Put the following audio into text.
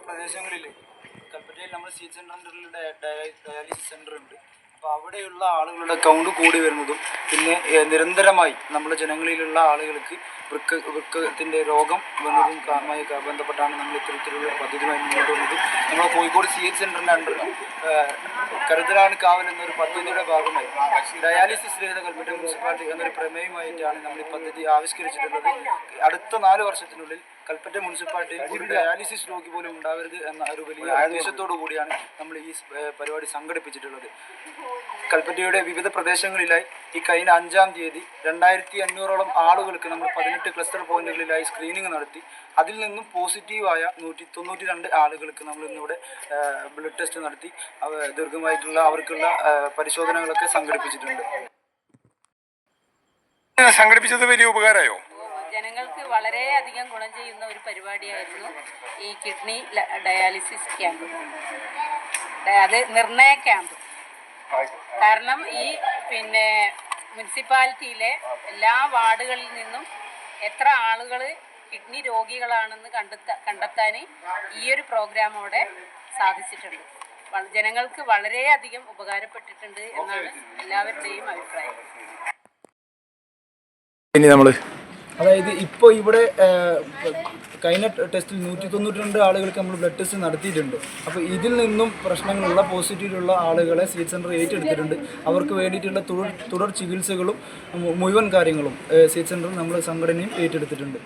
പ്രദേശങ്ങളിൽ കൽപ്പറ്റയിൽ നമ്മൾ സീറ്റ് സെൻ്ററിൽ ഡയാലിസിസ് സെൻ്റർ ഉണ്ട്. അപ്പോൾ അവിടെയുള്ള ആളുകളുടെ കൗണ്ട് കൂടി വരുന്നതും പിന്നെ നിരന്തരമായി നമ്മുടെ ജനങ്ങളിലുള്ള ആളുകൾക്ക് വൃക്കത്തിൻ്റെ രോഗം വന്നതും ബന്ധപ്പെട്ടാണ് നമ്മൾ ഇത്തരത്തിലുള്ള പദ്ധതിയുമായി മുന്നോട്ട് വന്നത്. നമ്മൾ കോഴിക്കോട് CH സെൻ്ററിൻ്റെ അണ്ടർ കരുതലാണ് കാവൽ എന്നൊരു പദ്ധതിയുടെ ഭാഗമായി ഡയാലിസിസ് രഹിത കൽപ്പറ്റ മുനിസിപ്പാലിറ്റി എന്നൊരു പ്രമേയമായിട്ടാണ് നമ്മൾ ഈ പദ്ധതി ആവിഷ്കരിച്ചിട്ടുള്ളത്. അടുത്ത 4 വർഷത്തിനുള്ളിൽ കൽപ്പറ്റ മുനിസിപ്പാലിറ്റിയിൽ ഒരു ഡയാലിസിസ് രോഗി പോലും ഉണ്ടാവരുത് എന്ന ഒരു വലിയ ഉദ്ദേശത്തോടു കൂടിയാണ് നമ്മൾ ഈ പരിപാടി സംഘടിപ്പിച്ചിട്ടുള്ളത്. കൽപ്പറ്റയുടെ വിവിധ പ്രദേശങ്ങളിലായി ഈ കഴിഞ്ഞ 5-ാം തീയതി 2500ഓളം ആളുകൾക്ക് നമ്മൾ 18 ക്ലസ്റ്റർ പോയിന്റുകളിലായി സ്ക്രീനിങ് നടത്തി. അതിൽ നിന്നും പോസിറ്റീവായ 192 ആളുകൾക്ക് നമ്മൾ ഇന്നിവിടെ ബ്ലഡ് ടെസ്റ്റ് നടത്തി ദീർഘമായിട്ടുള്ള അവർക്കുള്ള പരിശോധനകളൊക്കെ സംഘടിപ്പിച്ചിട്ടുണ്ട്. സംഘടിപ്പിച്ചത് വലിയ ഉപകാരമായോ? ജനങ്ങൾക്ക് വളരെയധികം ഗുണം ചെയ്യുന്ന ഒരു പരിപാടിയായിരുന്നു ഈ കിഡ്നി ഡയാലിസിസ് ക്യാമ്പ്. അത് നിർണയ ക്യാമ്പ്. കാരണം ഈ മുനിസിപ്പാലിറ്റിയിലെ എല്ലാ വാർഡുകളിൽ നിന്നും എത്ര ആളുകൾ കിഡ്നി രോഗികളാണെന്ന് കണ്ടെത്താൻ ഈ ഒരു പ്രോഗ്രാമോടെ സാധിച്ചിട്ടുണ്ട്. ജനങ്ങൾക്ക് വളരെയധികം ഉപകാരപ്പെട്ടിട്ടുണ്ട് എന്നാണ് എല്ലാവരുടെയും അഭിപ്രായം. അതായത് ഇപ്പോൾ ഇവിടെ കഴിഞ്ഞ ടെസ്റ്റിൽ 192 ആളുകൾക്ക് നമ്മൾ ബ്ലഡ് ടെസ്റ്റ് നടത്തിയിട്ടുണ്ട്. അപ്പോൾ ഇതിൽ നിന്നും പ്രശ്നങ്ങളുള്ള പോസിറ്റീവുള്ള ആളുകളെ സീറ്റ് സെൻ്റർ ഏറ്റെടുത്തിട്ടുണ്ട്. അവർക്ക് വേണ്ടിയിട്ടുള്ള തുടർ ചികിത്സകളും മുഴുവൻ കാര്യങ്ങളും സീറ്റ് സെൻ്റർ നമ്മൾ സംഘടനയും ഏറ്റെടുത്തിട്ടുണ്ട്.